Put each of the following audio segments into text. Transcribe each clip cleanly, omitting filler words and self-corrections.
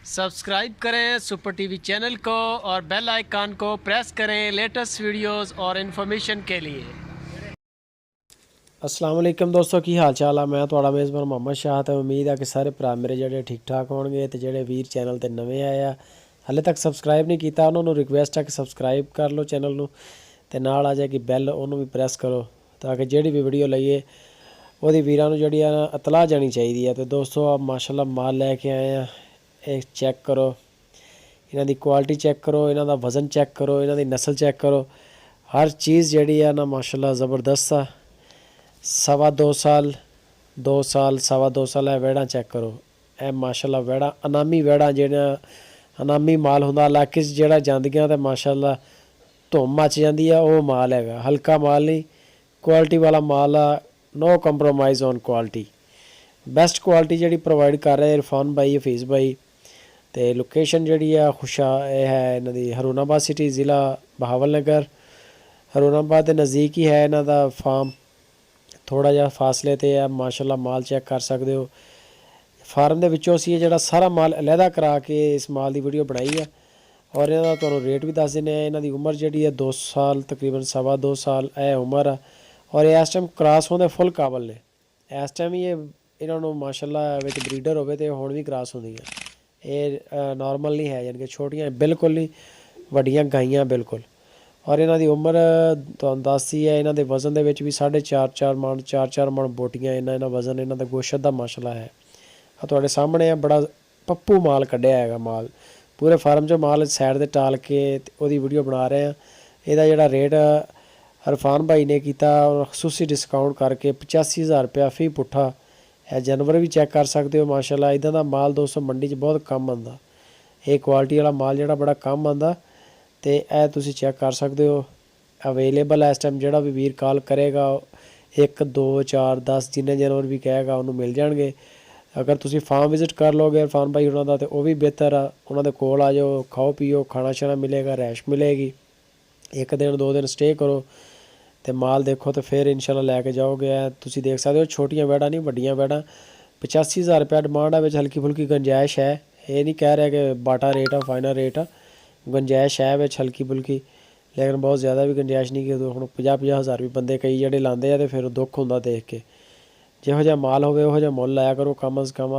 Subscribe करें super TV channel को और बेल आइकन को प्रेस करें लेटेस्ट वीडियोस और इन्फॉर्मेशन के लिए। अस्सलाम वालेकुम दोस्तों, की हाल चाल है। मैं थोड़ा मेज़बान मोहम्मद शाह तो उम्मीद है कि सारे भरा मेरे ਜਿਹੜੇ ठीक ठाक होंगे। तो ਜਿਹੜੇ ਵੀਰ चैनल ਤੇ ਨਵੇਂ ਆਏ ਆ ਹਾਲੇ ਤੱਕ ਸਬਸਕ੍ਰਾਈਬ ਨਹੀਂ ਕੀਤਾ ਉਹਨਾਂ ਨੂੰ ਰਿਕੁਐਸਟ ਹੈ ਕਿ ਸਬਸਕ੍ਰਾਈਬ ਕਰ ਲਓ ਚੈਨਲ ਨੂੰ ਤੇ ਨਾਲ ਆ ਜਾਏਗੀ ਬੈਲ ਉਹਨੂੰ ਵੀ ਪ੍ਰੈਸ ਕਰੋ ਤਾਂ ਕਿ ਜਿਹੜੀ ਵੀ ਵੀਡੀਓ ਲਈਏ ਉਹਦੀ ਵੀਰਾਂ ਨੂੰ ਜਿਹੜੀ ਆ ਇਤਲਾਹ ਜਾਣੀ ਚਾਹੀਦੀ ਹੈ। ਤੇ ਦੋਸਤੋ ਆ ਮਾਸ਼ਾਅੱਲਾ ਮਾਲ ਲੈ ਕੇ ਆਏ ਆ, ਇਹ ਚੈੱਕ ਕਰੋ, ਇਹਨਾਂ ਦੀ ਕੁਆਲਿਟੀ ਚੈੱਕ ਕਰੋ, ਇਹਨਾਂ ਦਾ ਵਜ਼ਨ ਚੈੱਕ ਕਰੋ, ਇਹਨਾਂ ਦੀ ਨਸਲ ਚੈੱਕ ਕਰੋ। ਹਰ ਚੀਜ਼ ਜਿਹੜੀ ਆ ਨਾ ਮਾਸ਼ਾਅੱਲਾ ਜ਼ਬਰਦਸਤ ਆ। 2.25 ਸਾਲ 2 ਸਾਲ 2.25 ਸਾਲ ਹੈ। ਵੈੜਾਂ ਚੈੱਕ ਕਰੋ, ਇਹ ਮਾਸ਼ਾਅੱਲਾ ਵੈੜਾਂ ਅਨਾਮੀ ਵੈੜਾਂ ਜਿਹੜਾ ਅਨਾਮੀ ਮਾਲ ਹੁੰਦਾ ਇਲਾਕੇ 'ਚ ਜਿਹੜਾ ਜਾਂਦੀਆਂ ਤੇ ਮਾਸ਼ਾਅੱਲਾ ਧੁੰਮ ਮੱਚ ਜਾਂਦੀ ਆ, ਉਹ ਮਾਲ ਹੈਗਾ। ਹਲਕਾ ਮਾਲ ਨਹੀਂ, ਕੁਆਲਿਟੀ ਵਾਲਾ ਮਾਲ ਆ। No compromise on quality, best quality ਜਿਹੜੀ ਪ੍ਰੋਵਾਈਡ ਕਰ ਰਹੇ ਇਰਫਾਨ ਭਾਈ, ਹਫੀਜ਼ ਭਾਈ। ਤੇ ਲੋਕੇਸ਼ਨ ਜਿਹੜੀ ਆ ਇਹ ਹੈ ਇਹਨਾਂ ਦੀ ਹਰੂਨਾਬਾਦ ਸਿਟੀ, ਜ਼ਿਲ੍ਹਾ ਬਹਾਵਲ ਨਗਰ। ਹਰੂਨਾਬਾਦ ਦੇ ਨਜ਼ਦੀਕ ਹੀ ਹੈ ਇਹਨਾਂ ਦਾ ਫਾਰਮ, ਥੋੜ੍ਹਾ ਜਿਹਾ ਫਾਸਲੇ 'ਤੇ ਹੈ। ਮਾਸ਼ਾਅੱਲਾ ਮਾਲ ਚੈੱਕ ਕਰ ਸਕਦੇ ਹੋ। ਫਾਰਮ ਦੇ ਵਿੱਚੋਂ ਅਸੀਂ ਇਹ ਜਿਹੜਾ ਸਾਰਾ ਮਾਲ ਅਲੱਗਾ ਕਰਾ ਕੇ ਇਸ ਮਾਲ ਦੀ ਵੀਡੀਓ ਬਣਾਈ ਹੈ ਔਰ ਇਹਨਾਂ ਦਾ ਤੁਹਾਨੂੰ ਰੇਟ ਵੀ ਦੱਸ ਦਿੰਦੇ ਹਾਂ। ਇਹਨਾਂ ਦੀ ਉਮਰ ਜਿਹੜੀ ਹੈ 2 ਸਾਲ ਤਕਰੀਬਨ 2.25 ਸਾਲ ਇਹ ਉਮਰ ਆ ਔਰ ਇਸ ਟਾਈਮ ਕ੍ਰਾਸ ਹੋਣ ਦੇ ਫੁੱਲ ਕਾਬਲ ਨੇ। ਇਸ ਟਾਈਮ ਹੀ ਇਹਨਾਂ ਨੂੰ ਮਾਸ਼ਾਅੱਲਾ ਵਿੱਚ ਬਰੀਡਰ ਹੋਵੇ ਤੇ ਹੁਣ ਵੀ ਕ੍ਰਾਸ ਹੁੰਦੀਆਂ। ਇਹ ਨਾਰਮਲ ਨਹੀਂ ਹੈ, ਯਾਨੀ ਕਿ ਛੋਟੀਆਂ ਬਿਲਕੁਲ ਨਹੀਂ, ਵੱਡੀਆਂ ਗਾਈਆਂ ਬਿਲਕੁਲ। ਔਰ ਇਹਨਾਂ ਦੀ ਉਮਰ ਤੁਹਾਨੂੰ ਦੱਸਦੀ ਹੈ। ਇਹਨਾਂ ਦੇ ਵਜ਼ਨ ਦੇ ਵਿੱਚ ਵੀ 4.5 ਮਣ 4 ਮਣ ਬੋਟੀਆਂ ਇਹਨਾਂ ਵਜ਼ਨ ਇਹਨਾਂ ਦਾ ਗੋਸ਼ਤ ਦਾ ਮਾਸ਼ਾਅੱਲਾ ਹੈ। ਆ ਤੁਹਾਡੇ ਸਾਹਮਣੇ ਆ, ਬੜਾ ਪੱਪੂ ਮਾਲ ਕੱਢਿਆ ਹੈਗਾ। ਮਾਲ ਪੂਰੇ ਫਾਰਮ 'ਚੋਂ ਮਾਲ ਸਾਈਡ 'ਤੇ ਟਾਲ ਕੇ ਉਹਦੀ ਵੀਡੀਓ ਬਣਾ ਰਹੇ ਆ। ਇਹਦਾ ਜਿਹੜਾ ਰੇਟ ਇਰਫਾਨ ਭਾਈ ਨੇ ਕੀਤਾ ਖਸੂਸੀ ਡਿਸਕਾਊਂਟ ਕਰਕੇ 85,000 ਰੁਪਇਆ ਫੀ ਪੁੱਠਾ। ਇਹ ਜਾਨਵਰ ਵੀ ਚੈੱਕ ਕਰ ਸਕਦੇ ਹੋ। ਮਾਸ਼ਾਅੱਲਾ ਇੱਦਾਂ ਦਾ ਮਾਲ ਦੋਸਤੋ ਮੰਡੀ 'ਚ ਬਹੁਤ ਕੰਮ ਆਉਂਦਾ। ਇਹ ਕੁਆਲਿਟੀ ਵਾਲਾ ਮਾਲ ਜਿਹੜਾ ਬੜਾ ਕੰਮ ਆਉਂਦਾ ਤੇ ਇਹ ਤੁਸੀਂ ਚੈੱਕ ਕਰ ਸਕਦੇ ਹੋ। ਅਵੇਲੇਬਲ ਹੈ ਇਸ ਟਾਈਮ। ਜਿਹੜਾ ਵੀ ਵੀਰ ਕਾਲ ਕਰੇਗਾ 1 2 4 10 ਜਿੰਨੇ ਜਾਨਵਰ ਵੀ ਕਹੇਗਾ ਉਹਨੂੰ ਮਿਲ ਜਾਣਗੇ। ਅਗਰ ਤੁਸੀਂ ਫਾਰਮ ਵਿਜ਼ਿਟ ਕਰ ਲਓਗੇ ਇਰਫਾਨ ਭਾਈ ਉਹਨਾਂ ਦਾ, ਤਾਂ ਉਹ ਵੀ ਬਿਹਤਰ ਆ। ਉਹਨਾਂ ਦੇ ਕੋਲ ਆ ਜਾਓ, ਖਾਓ ਪੀਓ, ਖਾਣਾ ਛਾਣਾ ਮਿਲੇਗਾ, ਰੈਸ਼ ਮਿਲੇਗੀ। 1 ਦਿਨ 2 ਦਿਨ ਸਟੇ ਕਰੋ ਤੇ ਮਾਲ ਦੇਖੋ ਤੇ ਫਿਰ ਇਨਸ਼ਾਅੱਲਾ ਲੈ ਕੇ ਜਾਓਗੇ। ਤੁਸੀਂ ਦੇਖ ਸਕਦੇ ਹੋ ਛੋਟੀਆਂ ਵੈੜਾਂ ਨਹੀਂ, ਵੱਡੀਆਂ ਵੈੜਾਂ। 85,000 ਰੁਪਇਆ ਡਿਮਾਂਡ ਆ, ਵਿੱਚ ਹਲਕੀ ਫੁਲਕੀ ਗੁੰਜਾਇਸ਼ ਹੈ। ਇਹ ਨਹੀਂ ਕਹਿ ਰਿਹਾ ਕਿ ਬਾਟਾ ਰੇਟ ਆ, ਫਾਈਨਲ ਰੇਟ ਆ। ਗੁੰਜਾਇਸ਼ ਹੈ ਵਿੱਚ ਹਲਕੀ ਫੁਲਕੀ, ਲੇਕਿਨ ਬਹੁਤ ਜ਼ਿਆਦਾ ਵੀ ਗੁੰਜਾਇਸ਼ ਨਹੀਂ ਕਿ ਹੁਣ 50,000 ਵੀ ਬੰਦੇ ਕਈ ਜਿਹੜੇ ਲਾਉਂਦੇ ਆ ਤੇ ਫਿਰ ਦੁੱਖ ਹੁੰਦਾ ਦੇਖ ਕੇ। ਜਿਹੋ ਜਿਹਾ ਮਾਲ ਹੋਵੇ ਉਹੋ ਜਿਹਾ ਮੁੱਲ ਲਾਇਆ ਕਰੋ ਕਮ ਅਜ਼ ਕਮ।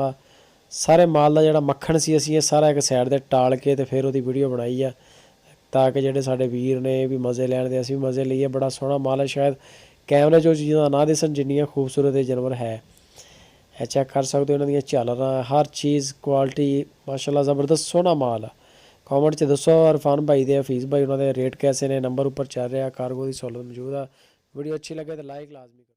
ਸਾਰੇ ਮਾਲ ਦਾ ਜਿਹੜਾ ਮੱਖਣ ਸੀ ਅਸੀਂ ਇਹ ਸਾਰਾ ਇੱਕ ਸਾਈਡ 'ਤੇ ਟਾਲ ਕੇ ਤੇ ਫਿਰ ਉਹਦੀ ਵੀਡੀਓ ਬਣਾਈ ਆ ਤਾਂ ਕਿ ਜਿਹੜੇ ਸਾਡੇ ਵੀਰ ਨੇ ਇਹ ਵੀ ਮਜ਼ੇ ਲੈਣ ਦੇ, ਅਸੀਂ ਵੀ ਮਜ਼ੇ ਲਈਏ। ਬੜਾ ਸੋਹਣਾ ਮਾਲ ਹੈ, ਸ਼ਾਇਦ ਕੈਮਰੇ 'ਚ ਉਹ ਚੀਜ਼ਾਂ ਨਾ ਦਿਸਣ ਜਿੰਨੀਆਂ ਖੂਬਸੂਰਤ ਇਹ ਜਾਨਵਰ ਹੈ। ਇਹ ਚੈੱਕ ਕਰ ਸਕਦੇ ਹੋ ਇਹਨਾਂ ਦੀਆਂ ਝਾਲਰਾਂ, ਹਰ ਚੀਜ਼ ਕੁਆਲਿਟੀ ਮਾਸ਼ਾਅੱਲਾ ਜ਼ਬਰਦਸਤ ਸੋਹਣਾ ਮਾਲ ਆ। ਕਮੈਂਟ 'ਚ ਦੱਸੋ ਇਰਫਾਨ ਭਾਈ ਦੇ, ਹਫੀਜ਼ ਭਾਈ ਉਹਨਾਂ ਦੇ ਰੇਟ ਕੈਸੇ ਨੇ। ਨੰਬਰ ਉੱਪਰ ਚੱਲ ਰਿਹਾ, ਕਾਰਗੋ ਦੀ ਸਹੂਲਤ ਮੌਜੂਦ ਆ। ਵੀਡੀਓ ਅੱਛੀ ਲੱਗੇ ਤਾਂ ਲਾਈਕ ਲਾਜ਼ਮੀ ਕਰੋ।